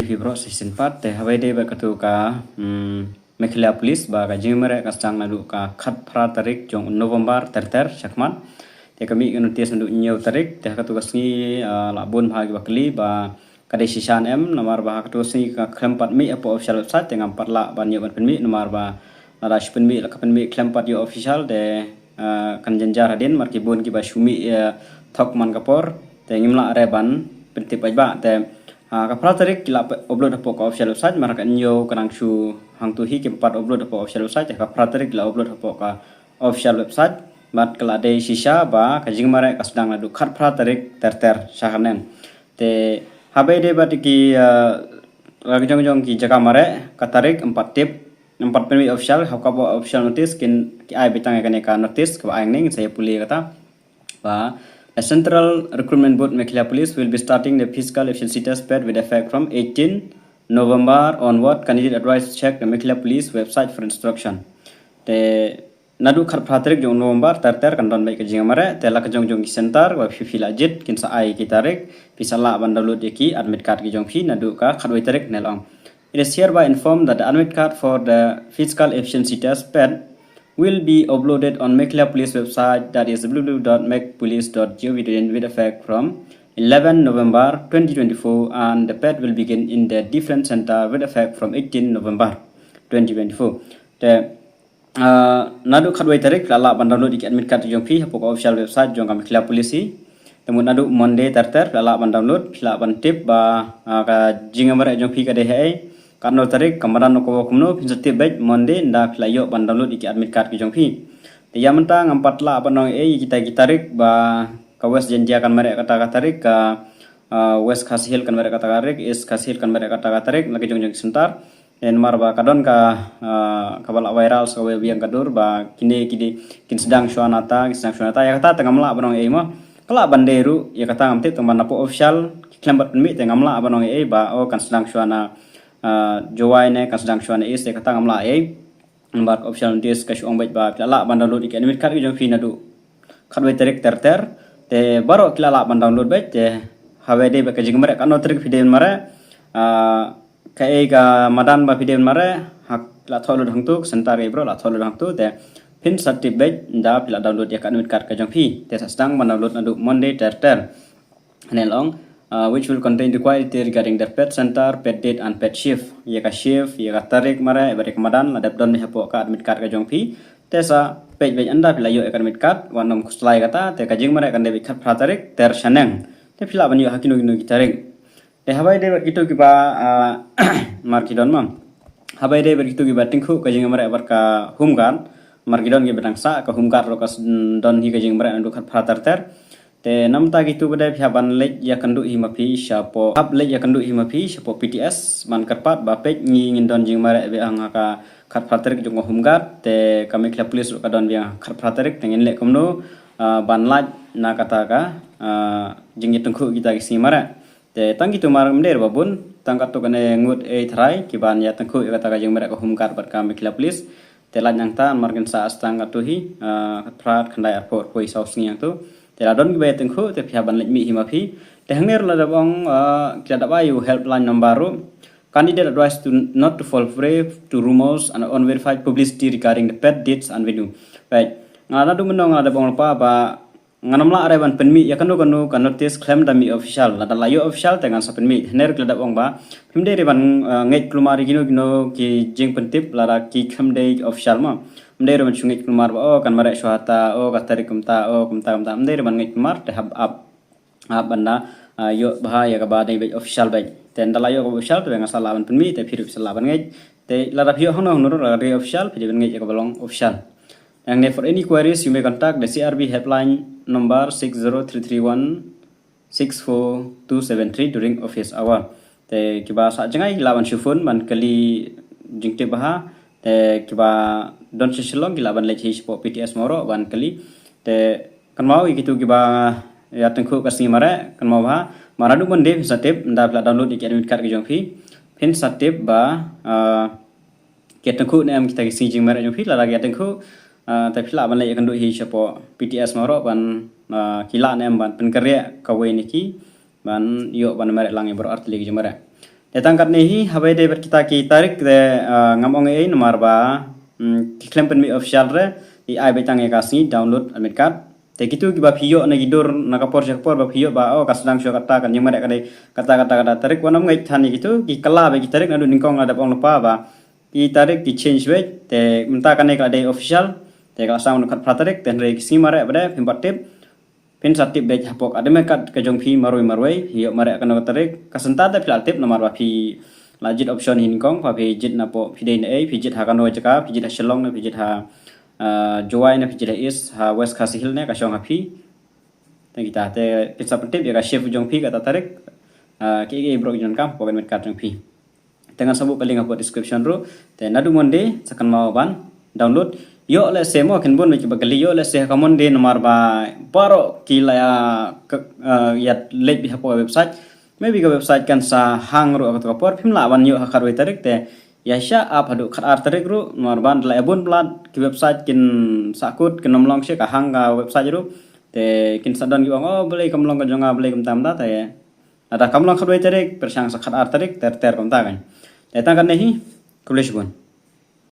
hibro season part te hawai de ba katu ka Mekhila Police ba ka jingmere ka stang nadu ka khat phra tarik jong November terter sakman te kami notice nadu nyew tarik te katu ka sngi labun bhagi bakli ba kade sisan em nomor ba katu sngi ka klempat mi apo official website te ngam patla ba nyew ban mi nomor ba rash pen mi la kapen mi klempat yo official de kan janjar hadin marki bon ki ba shumi thok man kapor te ngimla reban pentip ba te kapra tarik kila upload apo ka official website maraka nyo kanang shu hang tu hi ke part upload apo official website kapra tarik kila upload apo ka official website mat kala de shisha ba ka jingmare ka sedang adu khat pra tarik ter sahanen te habe de batiki jong ki jaga mare ka tarik 4 tip 4 pemi official hakka official notice ki ai bitang ka notice ka ai ning saya puli kata ba the Central Recruitment Board Mekhila Police will be starting the physical efficiency test pad with effect from 18 November onward. Candidate advised check the Mekhila Police website for instruction. The nadu khat pratrik jong November ter kan don baik kajing mare te la kajong jong center wa fi lajit kin sa ai ki tarik pisala ban download ki admit card ki jong fi nadu ka khat wai tarik nelong. It is hereby informed that the admit card for the physical efficiency test pad will be uploaded on Mekhila Police website, that is www.mechpolice.gov.in, with effect from 11 November 2024, and the pad will begin in the different center with effect from 18 November 2024. The nadu khadwai tarik lala ban download di admit card jong fi hapok official website jong Mekhila Police. Temu nadu Monday ter lala ban download pila ban tip ba ka jingamare jong fi ka de hai karno tarik kamaran no ko kumno pinjati baik Monday nda playo ban download iki admit card ki jong phi te yamanta ngampatla abanong kita tarik ba ka west jendia kan mere kata tarik ka west khashil kan mere kata tarik is khashil kan mere kata tarik lagi jong sebentar en marba kadon ka kabala viral so biang kadur ba kin sedang suanata ya kata tengamla abanong mo kala banderu ya kata ngamte teman napo official klambat mi tengamla abanong ba o kan sedang suana Jowai ne kan sedang suana is te kata ngamla nomor official notice ka syong baik ba la ban download iki admit card jong fi nadu khadwe tarik ter te baro kila la ban download baik te hawede ba ka jingmare kan no tarik video mare ka ga madan ba video mare hak la tholo hang tu sentar bro la tholo hang tu te pin certificate nda pila download ya kan admit card ka jong fi te sedang ban download nadu Monday ter nelong which will contain the quality regarding the pet center, pet date, and pet shift. Ye ka shift, ye ka tarik mare, beri kemadan, ladap don ni hapo ka admit card ka jong fi. Tesa page anda pila yo admit card, wanom kuslai kata, te ka jing mare kan debit card pratarik ter shaneng. Te pila ban yo hakino gino gitarik. Te habai de begitu kiba markidon mam. Habai de begitu kiba tingku ka jing mare bar ka home guard, markidon ge bedang sa ka home guard ro ka don hi ka jing mare andu card pratar ter. Te namta gitu badai pihak lek ya kandu himapi syapo hab lek ya kandu himapi syapo PTS man kerpat bapek ngin don jing mare be angaka khat praterik jong humgat te kami Mekhila Police ka don biang khat praterik tengen lek komno ban laj na kata ka jing tengku kita isi mare te tang gitu mar mder babun tang katu kane ngut thrai kiban ya tengku kata ka jing mare ka humgat bat kami Mekhila Police te laj nang ta margen sa astang katu hi khat prat khandai airport poi saus ngiang tu Tela don gibe tengku te pihak ban lek mi himapi te hangir la dabong kita dabayu helpline number candidate advised to not to fall prey to rumors and unverified publicity regarding the pet dates and venue baik ngana du menong ada bong pa ba nganamla are ban penmi ya kanu kan notice claim dami official la layo official tengan sa penmi hner kla dabong ba himde re ban ngej klumari gino ki jing pentip lara ki khamde official ma mendere man chungit kumar ba kan mare syuhata ka tarik kumta mendere man ngit kumar te hab banda yo bahaya ka ba dai official bai ten dala yo official te ngasal lawan penmi te phiru salaban ngit te lara phio hono honor la re official phiri ban ngit ka balong official and for any queries you may contact the CRB helpline number 60331 during office hour te kiba sa jangai lawan syufun man kali jingte baha te kiba don seselong gila ban leci sepo PTS moro ban kali te kan mau gitu kiba ya tengku kasih mare kan mau ha maradu monde satip nda pla download iki admit card ki jong fi pin satip ba ke tengku nem kita ki jing mare jong fi la lagi tengku te pla ban leci kan do hi sepo PTS moro ban kila nem ban pen karya kawe niki ban yo ban mare langi bro art lagi jemare te Tangkat nehi habai de kita ki tarik de ngamong ei nomor ba klaim pen mi official re I ai betang e kasni download admit card te gitu ki ba phiyo na gidur na kapor ba phiyo ba o kasdang syo kata kan nyemare kade kata tarik wanam ngai thani gitu ki kala ba ki tarik nadu ningkong ada pong lupa ba ki tarik ki change we te minta kan ka de official te ka sang kat tarik ten re ki mare bade pimpatip pin satip bej hapok ademe kat ke jong phi maroi hiyo mare kan tarik kasenta da pil tip nomor ba phi lajit option hinkong pa phi jit na po phi de ei phi jit ha kan jaka phi jit ha shelong na phi jit ha joai na phi jit ha is ha west khasi hill ne ka shong ha phi te kita te pin satip ya ka chef jong phi kata tarik ki bro jon kam poken met kat jong phi tengah sabuk link apa description ru te nadu monde sakan mau ban download yo le se mo ken bon me bakali yo le se kamon de nomor ba paro kila ya le bi hapo website maybe ka website kan sa hang ru ka por phim la ban yo hakar we tarik te ya sha ap hadu khat ar tarik ru nomor ban la ebon plat ki website kin sakut kin nomlong se ka hang ka website ru te kin sadan yo boleh kamlong ka jonga boleh kam tam ta te ada kamlong khat we tarik persang sa khat ar tarik ter kom ta kan te tang kan nehi kulish bon